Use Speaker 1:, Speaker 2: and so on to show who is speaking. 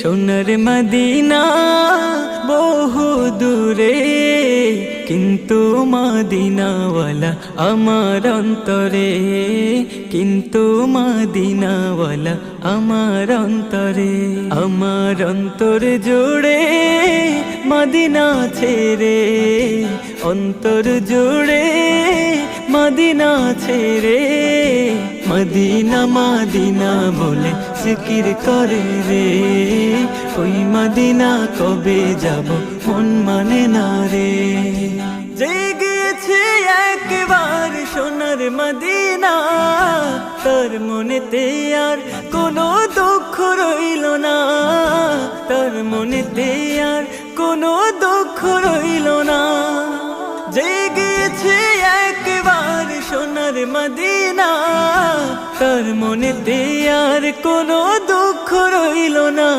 Speaker 1: সোনার মদিনা বহু দূরে, কিন্তু মদিনাওয়ালা আমার অন্তরে, কিন্তু মদিনাওয়ালা আমার অন্তরে। আমার অন্তর জুড়ে মদিনা ছেড়ে, অন্তর জুড়ে মদিনা ছেড়ে, মদিনা মদিনা বলে জিকির করে রে। ওই মদিনা কবে যাব মন মানে না রে। জেগেছে একবার সোনার মদিনা, তার মনেতে আর কোনো দুঃখ রইল না, তার মনেতে আর কোনো দুঃখ রইল না। জেগেছে একবার সোনার মদিনা, তার মনেতে আর কোনো দুঃখ রইল না।